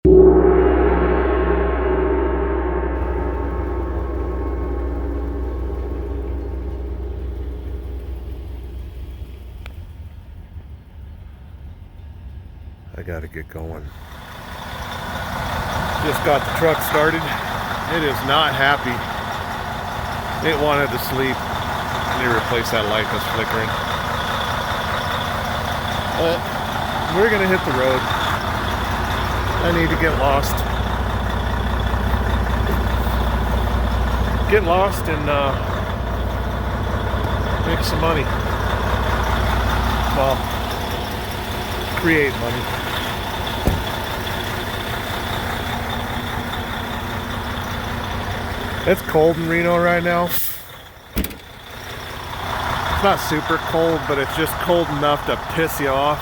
I gotta get going. Just got the truck started. It is not happy. It wanted to sleep. I need to replace that light that's flickering. But we're gonna hit the road. I need to get lost. Get lost and make some money. Well, create money. It's cold in Reno right now. It's not super cold, but it's just cold enough to piss you off.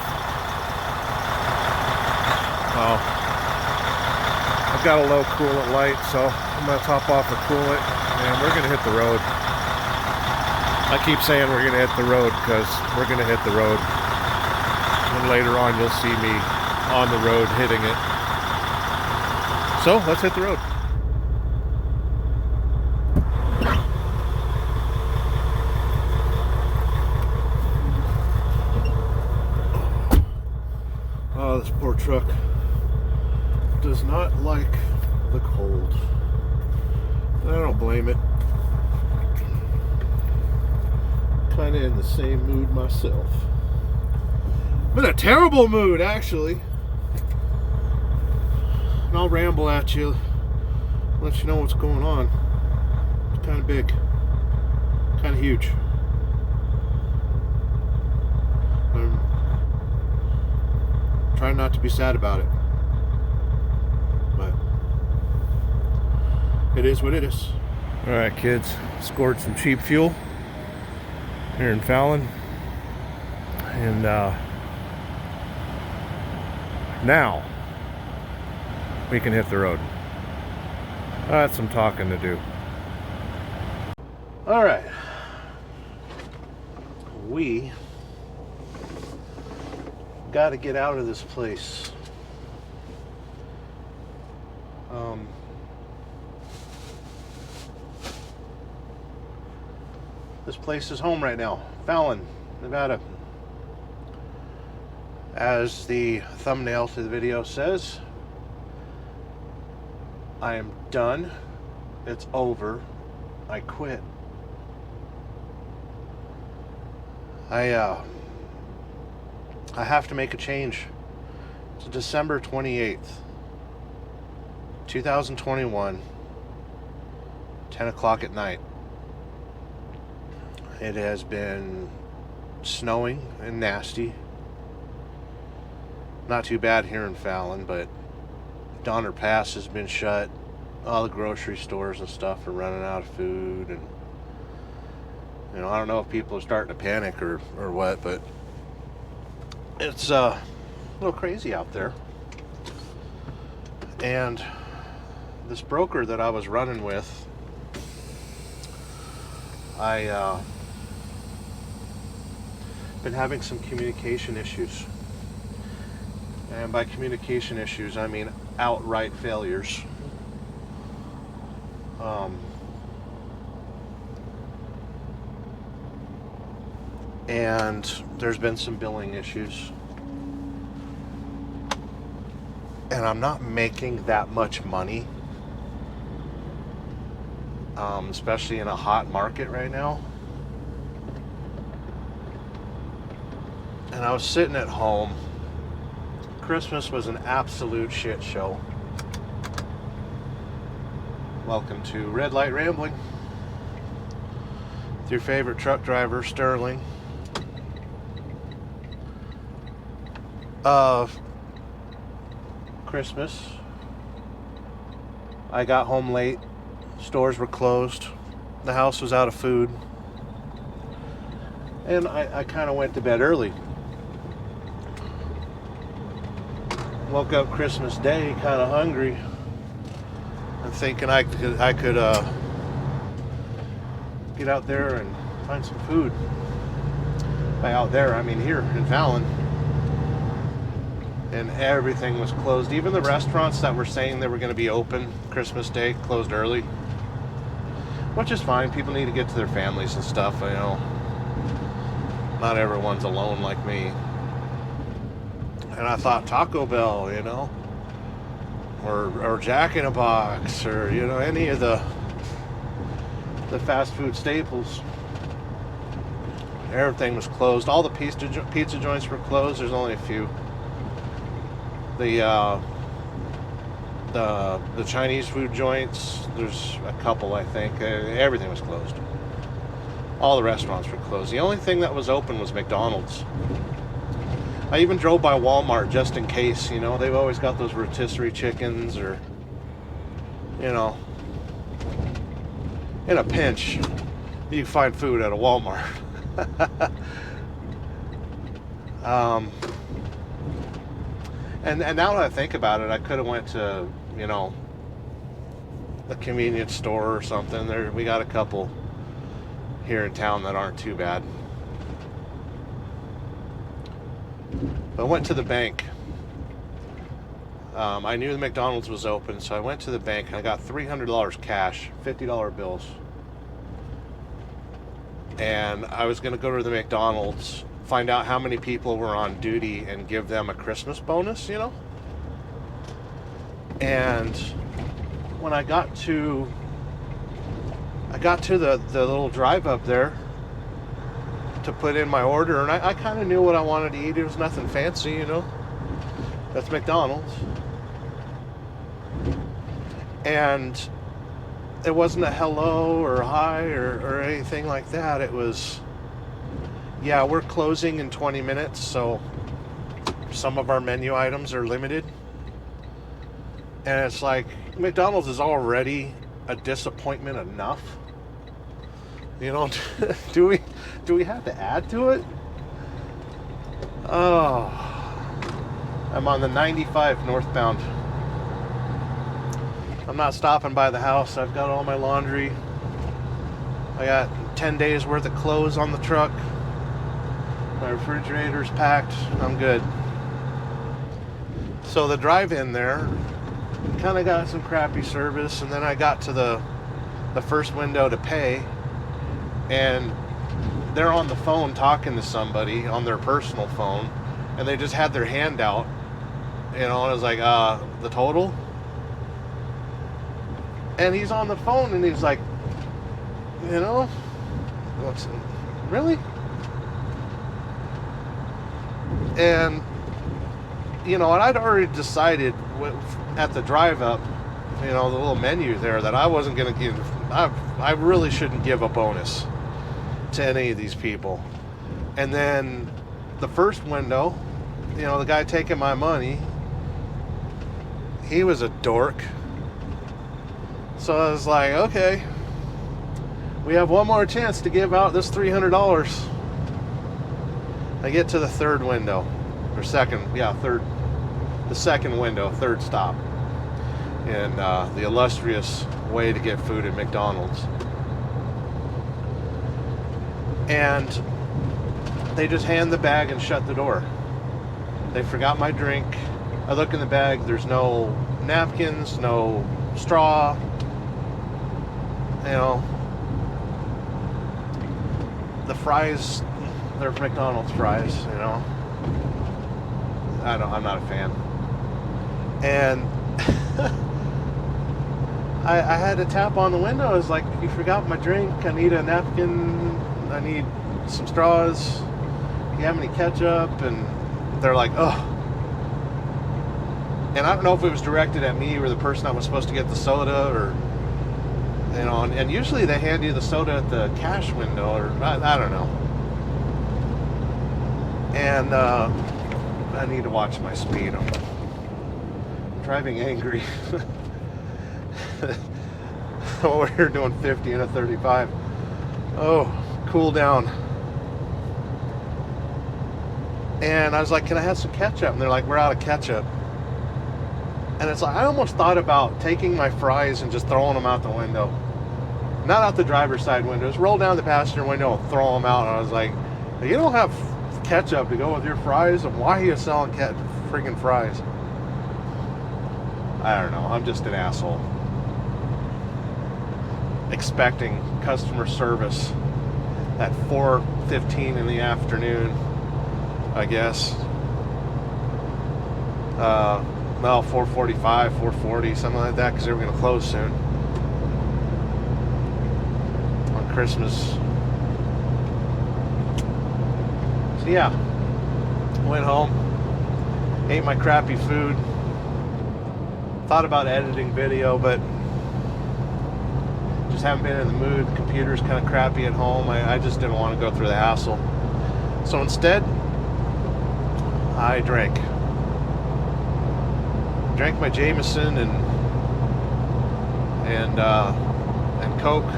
Oh, I've got a low coolant light, so I'm gonna top off the coolant and we're gonna hit the road. I keep saying we're gonna hit the road because we're gonna hit the road. And later on you'll see me on the road hitting it. So let's hit the road. Oh, this poor truck does not like the cold. I don't blame it. Kind of in the same mood myself. I'm in a terrible mood, actually. And I'll ramble at you, let you know what's going on. It's kind of big, kind of huge. I'm trying not to be sad about it, but it is what it is. All right, kids, scored some cheap fuel here in Fallon, and now we can hit the road. I got some talking to do. All right, we got to get out of this place. This place is home right now, Fallon, Nevada. As the thumbnail to the video says, I am done. It's over. I quit. I have to make a change. It's December 28th, 2021, 10 o'clock at night. It has been snowing and nasty. Not too bad here in Fallon, but Donner Pass has been shut. All the grocery stores and stuff are running out of food, and I don't know if people are starting to panic or what, but it's a little crazy out there. And this broker that I was running with, I been having some communication issues. And by communication issues, I mean outright failures. And there's been some billing issues. And I'm not making that much money, especially in a hot market right now. And I was sitting at home. Christmas was an absolute shit show. Welcome to Redlight Rambling with your favorite truck driver, Sterling. Christmas, I got home late. Stores were closed. The house was out of food. And I kind of went to bed early. Woke up Christmas Day kind of hungry and thinking I could get out there and find some food. By out there, I mean here in Fallon. and everything was closed. Even the restaurants that were saying they were going to be open Christmas Day closed early, which is fine. People need to get to their families and stuff. You know, not everyone's alone like me. And I thought Taco Bell, you know, or Jack in a Box, or, you know, any of the fast food staples, everything was closed. All the pizza joints were closed. There's only a few. The Chinese food joints, there's a couple, I think. Everything was closed. All the restaurants were closed. The only thing that was open was McDonald's. I even drove by Walmart just in case, you know. They've always got those rotisserie chickens, or, you know, in a pinch, you can find food at a Walmart. And now that I think about it, I could have went to, you know, a convenience store or something. We got a couple here in town that aren't too bad. But I went to the bank. I knew the McDonald's was open, so I went to the bank and I got $300 cash, $50 bills. And I was going to go to the McDonald's, find out how many people were on duty, and give them a Christmas bonus, you know? And when I got to the little drive up there to put in my order, and I kind of knew what I wanted to eat. It was nothing fancy, you know? That's McDonald's. And it wasn't a hello or hi or anything like that. It was, yeah, we're closing in 20 minutes, so some of our menu items are limited. And it's like, McDonald's is already a disappointment enough. You know, do we have to add to it? Oh, I'm on the 95 northbound. I'm not stopping by the house. I've got all my laundry. I got 10 days worth of clothes on the truck. My refrigerator's packed. I'm good. So the drive-in there kind of got some crappy service, and then I got to the first window to pay, and they're on the phone talking to somebody on their personal phone, and they just had their hand out, you know, and I was like, the total? And he's on the phone, and he's like, you know, really? And, you know, and I'd already decided at the drive up, you know, the little menu there, that I wasn't going to give, I really shouldn't give a bonus to any of these people. And then the first window, you know, the guy taking my money, he was a dork. So I was like, okay, we have one more chance to give out this $300. I get to the third window, or second, yeah, third, the second window, third stop, in the illustrious way to get food at McDonald's. And they just hand the bag and shut the door. They forgot my drink. I look in the bag, there's no napkins, no straw, you know. The fries, they're McDonald's fries, you know. I'm not a fan. And I had to tap on the window. I was like, you forgot my drink. I need a napkin. I need some straws. Do you have any ketchup? And they're like, oh. And I don't know if it was directed at me or the person that was supposed to get the soda, or, you know, and usually they hand you the soda at the cash window, or I don't know. And I need to watch my speed. I'm driving angry. Over here doing 50 and a 35. Oh, cool down. And I was like, can I have some ketchup? And they're like, we're out of ketchup. And it's like, I almost thought about taking my fries and just throwing them out the window. Not out the driver's side window. Just roll down the passenger window and throw them out. And I was like, you don't have ketchup to go with your fries, and why are you selling friggin' fries. I don't know. I'm just an asshole. Expecting customer service at 4:15 in the afternoon, I guess. No, 4:45, 4:40, something like that, because they were going to close soon on Christmas. So yeah, went home, ate my crappy food, thought about editing video, but just haven't been in the mood. The computer's kind of crappy at home. I just didn't want to go through the hassle. So instead, I drank my Jameson and Coke,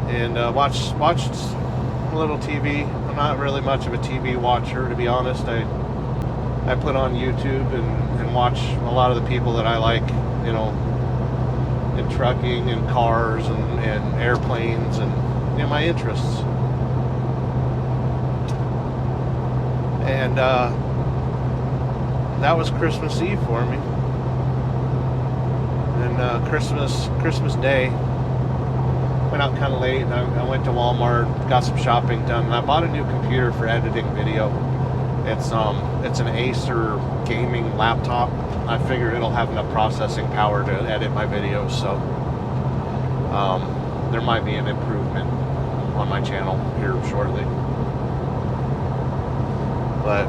and watched a little TV. I'm not really much of a TV watcher, to be honest. I put on YouTube and watch a lot of the people that I like, you know, in trucking and cars and airplanes and, you know, my interests. And that was Christmas Eve for me. And Christmas Day, went out kind of late, and I went to Walmart, got some shopping done, and I bought a new computer for editing video. It's an Acer gaming laptop. I figured it'll have enough processing power to edit my videos, so there might be an improvement on my channel here shortly. But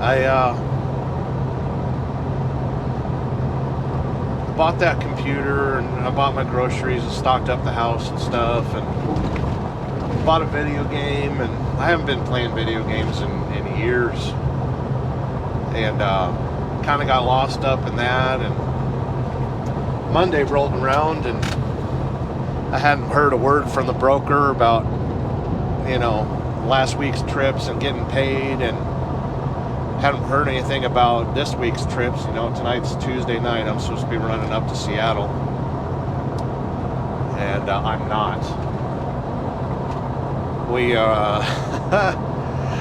I bought that computer, and I bought my groceries and stocked up the house and stuff, and bought a video game, and I haven't been playing video games in years, and kind of got lost up in that. And Monday rolled around, and I hadn't heard a word from the broker about, you know, last week's trips and getting paid, and hadn't heard anything about this week's trips. You know, tonight's Tuesday night. I'm supposed to be running up to Seattle, and I'm not.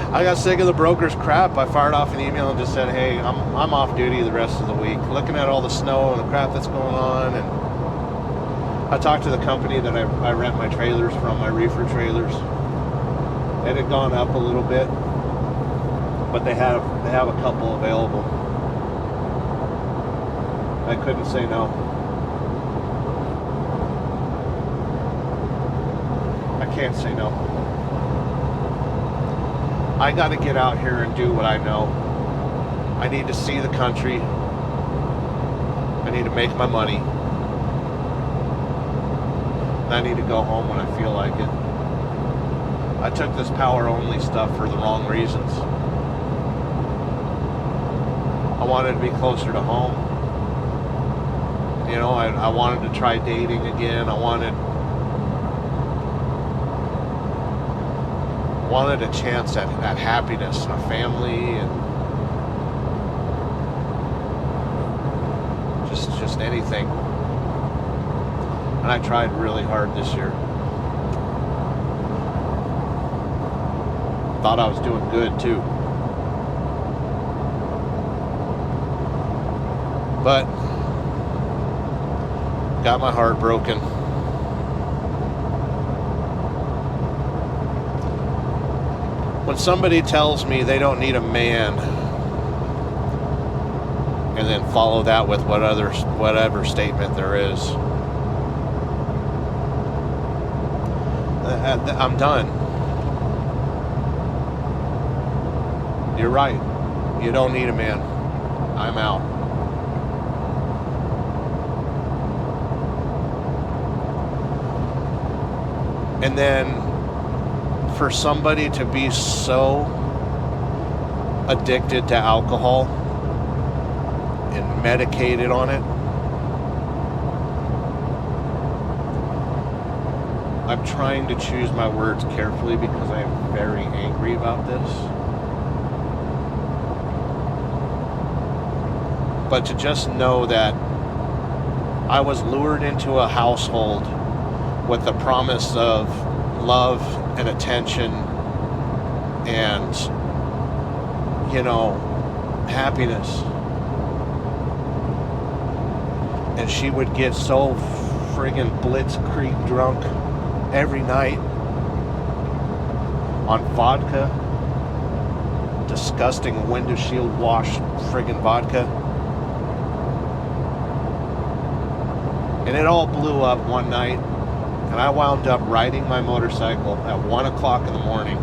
I got sick of the broker's crap. I fired off an email and just said, hey, I'm off duty the rest of the week, looking at all the snow and the crap that's going on. And I talked to the company that I rent my trailers from, my reefer trailers. It had gone up a little bit, but they have a couple available. I couldn't say no. I can't say no. I got to get out here and do what I know. I need to see the country. I need to make my money. And I need to go home when I feel like it. I took this power only stuff for the wrong reasons. I wanted to be closer to home. You know, I wanted to try dating again. I wanted a chance at happiness and a family, and just anything. And I tried really hard this year. Thought I was doing good too. But got my heart broken. When somebody tells me they don't need a man, and then follow that with whatever statement there is, I'm done. You're right. You don't need a man. I'm out. And then for somebody to be so addicted to alcohol and medicated on it, I'm trying to choose my words carefully because I am very angry about this. But to just know that I was lured into a household with the promise of love and attention and, you know, happiness. And she would get so friggin' blitzkrieg drunk every night on vodka, disgusting window shield wash friggin' vodka. And it all blew up one night, and I wound up riding my motorcycle at 1 o'clock in the morning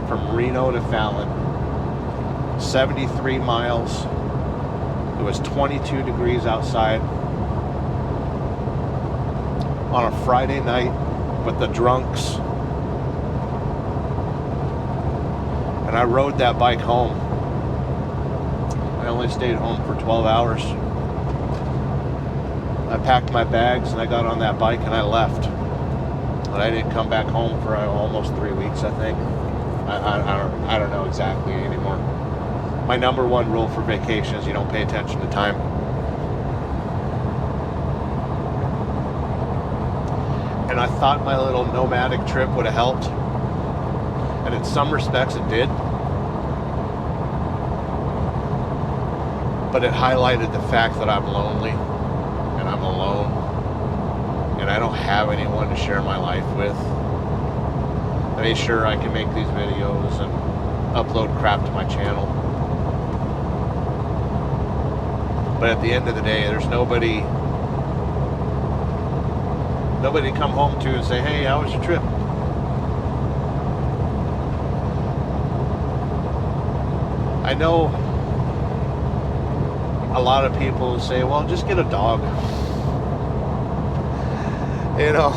from Reno to Fallon, 73 miles. It was 22 degrees outside on a Friday night with the drunks. And I rode that bike home. I only stayed home for 12 hours. I packed my bags and I got on that bike and I left. And I didn't come back home for almost 3 weeks, I think. I don't know exactly anymore. My number one rule for vacation is you don't pay attention to time. And I thought my little nomadic trip would have helped. And in some respects it did. But it highlighted the fact that I'm lonely and I'm alone and I don't have anyone to share my life with. I mean, sure, I can make these videos and upload crap to my channel, but at the end of the day, there's nobody to come home to and say, hey, how was your trip? I know a lot of people say, well, just get a dog. You know,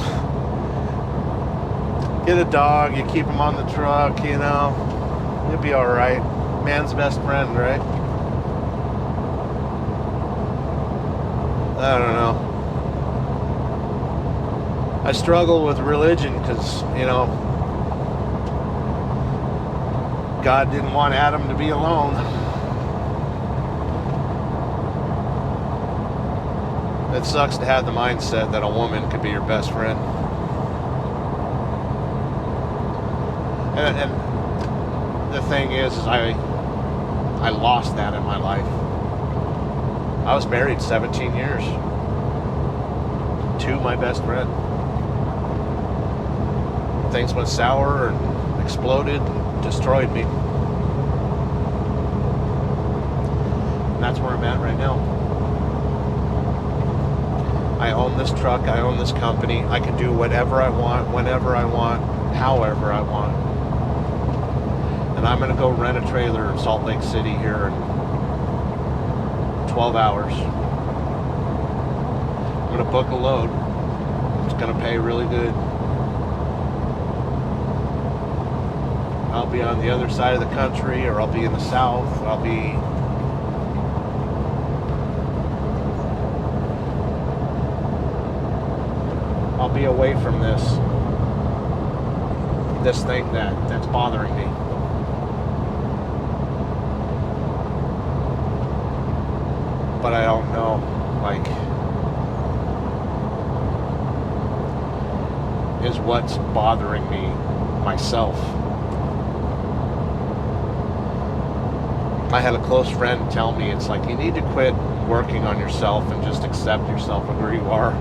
get a dog, you keep him on the truck, you know, you'll be all right. Man's best friend, right? I don't know. I struggle with religion because, you know, God didn't want Adam to be alone. It sucks to have the mindset that a woman could be your best friend. And the thing is I lost that in my life. I was married 17 years to my best friend. Things went sour and exploded and destroyed me. And that's where I'm at right now. I own this truck, I own this company, I can do whatever I want, whenever I want, however I want. And I'm gonna go rent a trailer in Salt Lake City here in 12 hours. I'm gonna book a load. It's gonna pay really good. I'll be on the other side of the country, or I'll be in the south, I'll be away from this thing that's bothering me. But I don't know, like, is what's bothering me myself. I had a close friend tell me, it's like, you need to quit working on yourself and just accept yourself for where you are.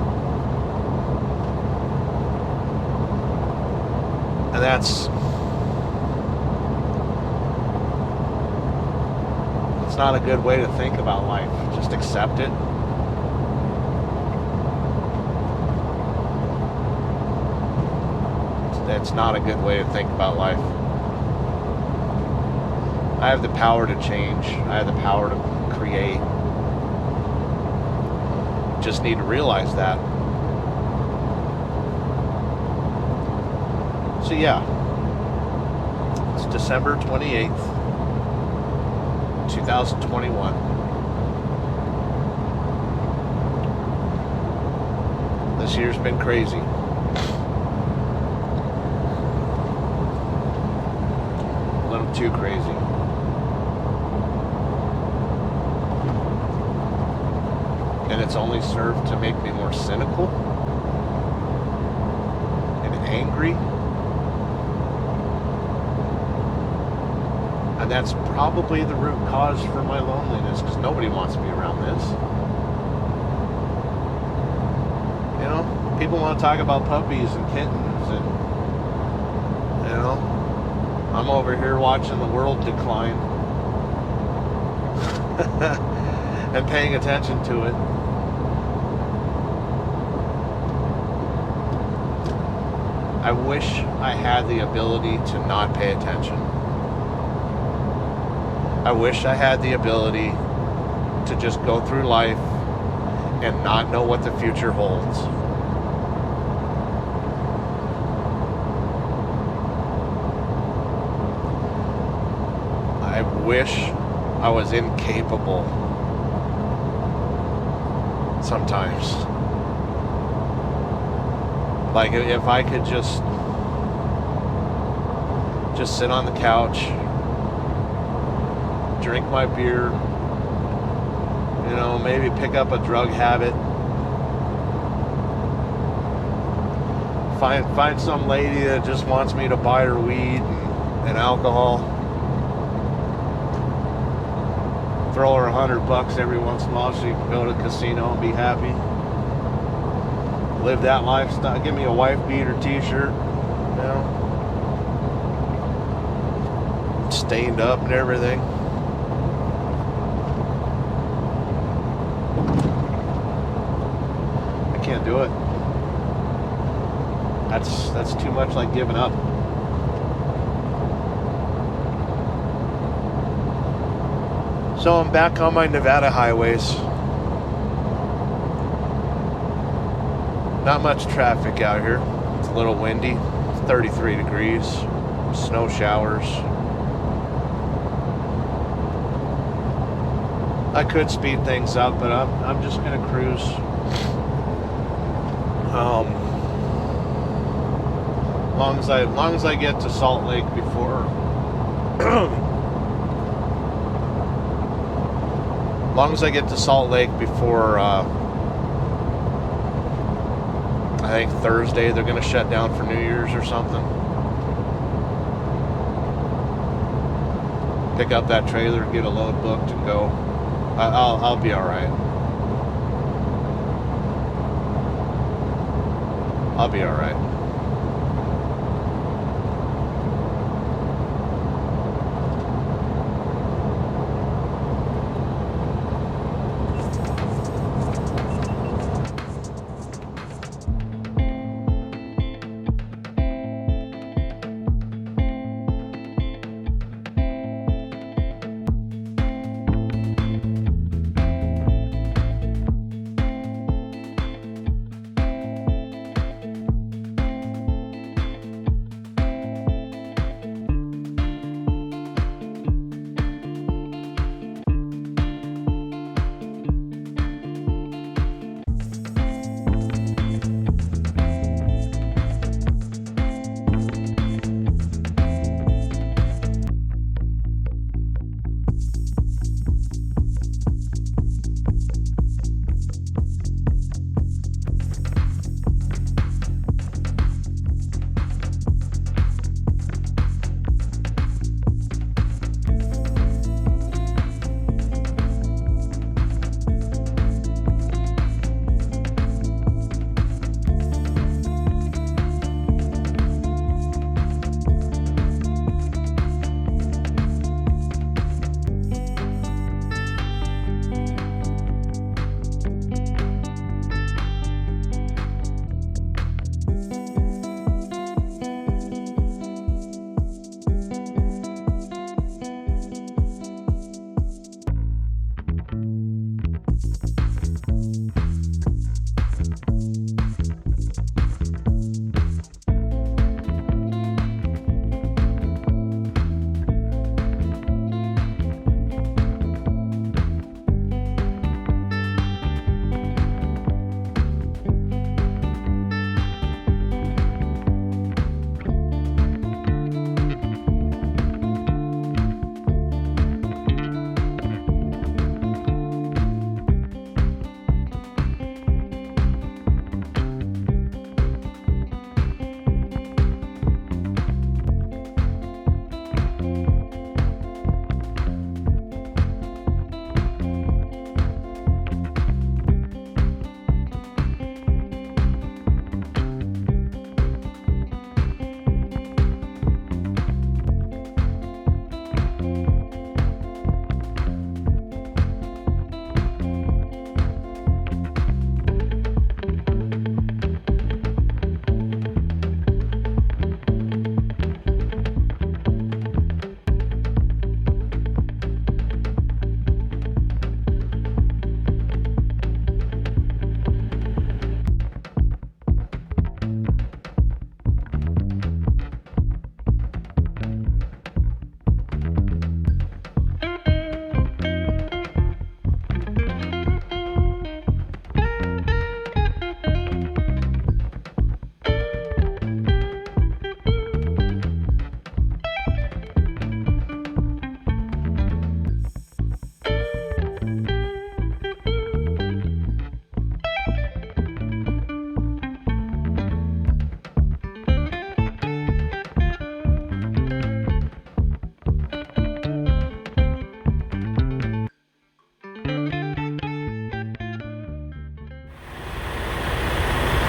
And it's not a good way to think about life. Just accept it. It's not a good way to think about life. I have the power to change. I have the power to create. Just need to realize that. So yeah, it's December 28th, 2021. This year's been crazy. A little too crazy. And it's only served to make me more cynical and angry And that's probably the root cause for my loneliness, because nobody wants to be around this. You know, people want to talk about puppies and kittens, and, you know, I'm over here watching the world decline and paying attention to it. I wish I had the ability to not pay attention. I wish I had the ability to just go through life and not know what the future holds. I wish I was incapable sometimes. Like if I could just sit on the couch, drink my beer, you know, maybe pick up a drug habit, find some lady that just wants me to buy her weed and alcohol, throw her $100 every once in a while so you can go to the casino and be happy, live that lifestyle, give me a wife beater t-shirt, you know, stained up and everything. Can't do it. That's too much like giving up. So I'm back on my Nevada highways. Not much traffic out here. It's a little windy. It's 33 degrees. Snow showers. I could speed things up, but I'm just gonna cruise. Long as I get to Salt Lake before I think Thursday they're gonna shut down for New Year's or something. Pick up that trailer, get a load booked, and go. I'll be all right. I'll be all right.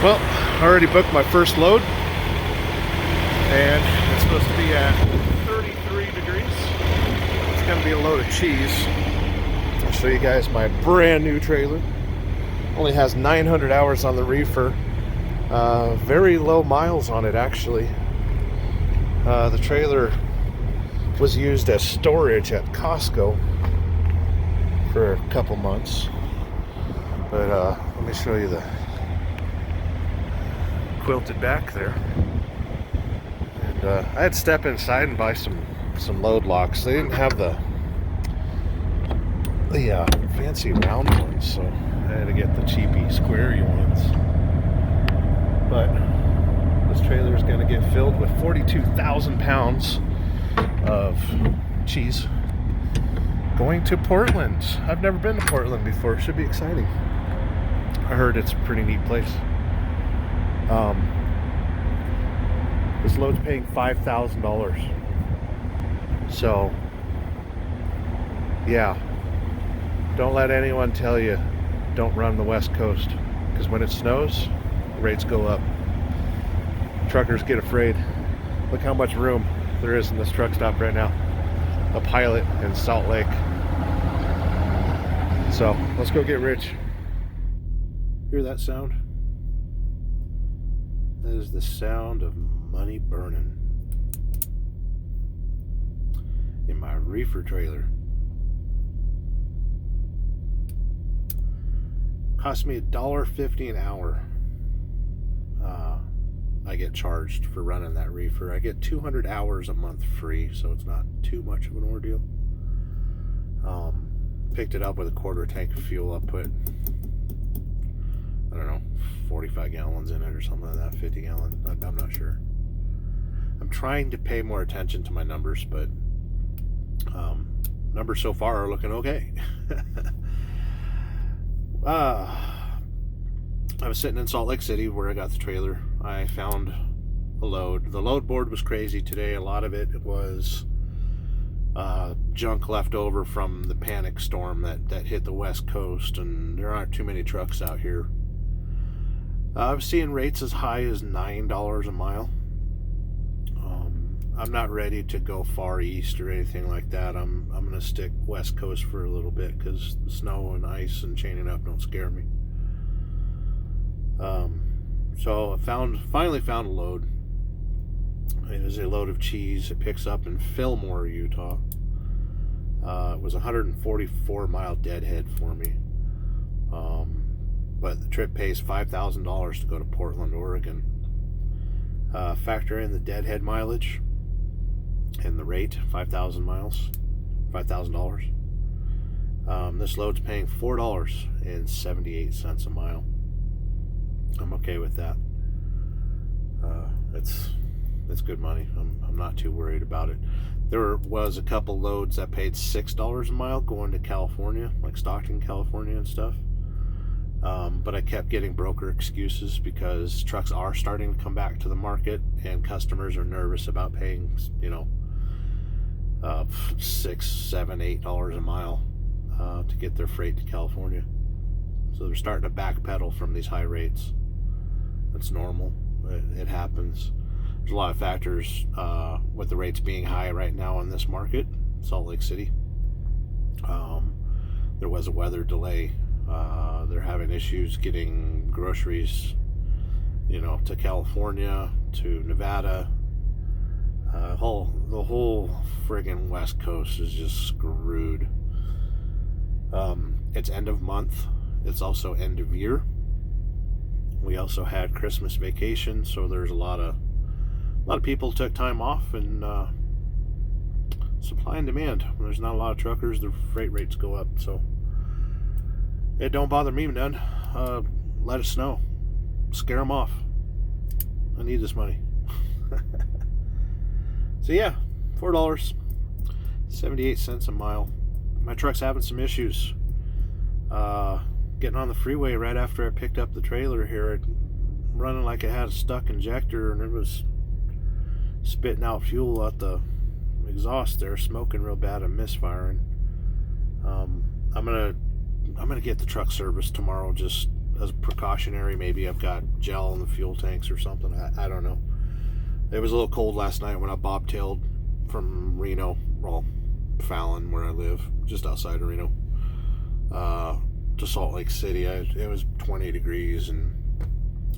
Well, I already booked my first load, and it's supposed to be at 33 degrees. It's going to be a load of cheese. I'll show you guys my brand new trailer. Only has 900 hours on the reefer. Very low miles on it, actually. The trailer was used as storage at Costco for a couple months. But let me show you the quilted back there. And I had to step inside and buy some load locks. They didn't have the fancy round ones, so I had to get the cheapy squarey ones. But this trailer is going to get filled with 42,000 pounds of cheese going to Portland. I've never been to Portland before. Should be exciting. I heard it's a pretty neat place. This load's paying $5,000. So, yeah. Don't let anyone tell you don't run the West Coast, because when it snows, rates go up. Truckers get afraid. Look how much room there is in this truck stop right now. A Pilot in Salt Lake. So, let's go get rich. Hear that sound? That is the sound of money burning in my reefer trailer. Cost me $1.50 an hour. I get charged for running that reefer. I get 200 hours a month free, so it's not too much of an ordeal. Picked it up with a quarter tank of fuel. I put, I don't know, 45 gallons in it or something like that, 50 gallons. I'm not sure. I'm trying to pay more attention to my numbers, but numbers so far are looking okay. I was sitting in Salt Lake City where I got the trailer. I found a load. The load board was crazy today. A lot of it was junk left over from the panic storm that hit the West Coast, and there aren't too many trucks out here. I was seeing rates as high as $9 a mile. I'm not ready to go far east or anything like that. I'm going to stick West Coast for a little bit because snow and ice and chaining up don't scare me. So I finally found a load. It is a load of cheese. It picks up in Fillmore, Utah. It was a 144-mile deadhead for me. But the trip pays $5,000 to go to Portland, Oregon. Factor in the deadhead mileage and the rate, 5,000 miles, $5,000. This load's paying $4.78 a mile. I'm okay with that. It's good money. I'm not too worried about it. There was a couple loads that paid $6 a mile going to California, like Stockton, California and stuff. But I kept getting broker excuses because trucks are starting to come back to the market and customers are nervous about paying, $6, $7, $8 a mile to get their freight to California. So they're starting to backpedal from these high rates. That's normal. It happens. There's a lot of factors with the rates being high right now in this market, Salt Lake City. There was a weather delay. They're having issues getting groceries, to California, to Nevada. The whole friggin' West Coast is just screwed. It's end of month. It's also end of year. We also had Christmas vacation, so there's a lot of people took time off, and supply and demand. When there's not a lot of truckers, the freight rates go up. So it don't bother me none. Let it snow. Scare them off. I need this money. So yeah, $4.78 a mile. My truck's having some issues. Getting on the freeway right after I picked up the trailer here, it running like it had a stuck injector, and it was spitting out fuel out the exhaust there, smoking real bad and misfiring. I'm gonna get the truck serviced tomorrow, just as a precautionary. Maybe I've got gel in the fuel tanks or something. I don't know. It was a little cold last night when I bobtailed from Reno, well, Fallon, where I live, just outside of Reno, to Salt Lake City. It was 20 degrees, and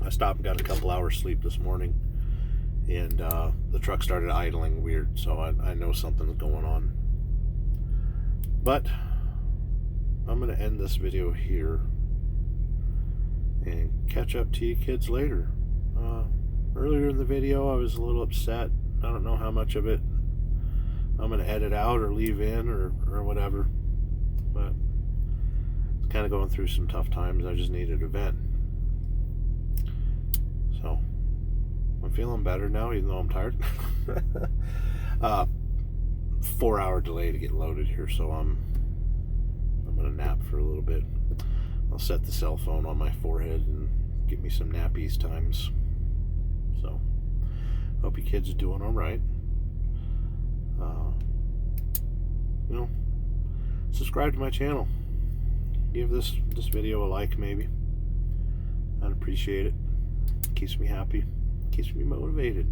I stopped and got a couple hours sleep this morning, and the truck started idling weird, so I know something's going on. But I'm going to end this video here and catch up to you kids later. Earlier in the video, I was a little upset. I don't know how much of it I'm going to edit out or leave in or whatever, but it's kind of going through some tough times. I just needed a vent. So I'm feeling better now, even though I'm tired. 4-hour delay to get loaded here, so I'm gonna nap for a little bit. I'll set the cell phone on my forehead and give me some nappies times. So hope you kids are doing all right. You know, subscribe to my channel. Give this video a like, maybe. I'd appreciate it. Keeps me happy, keeps me motivated,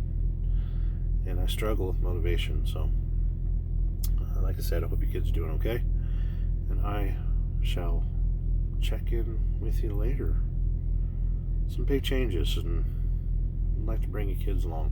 and I struggle with motivation. So like I said, I hope you kids are doing okay, and I shall check in with you later. Some big changes, and I'd like to bring you kids along.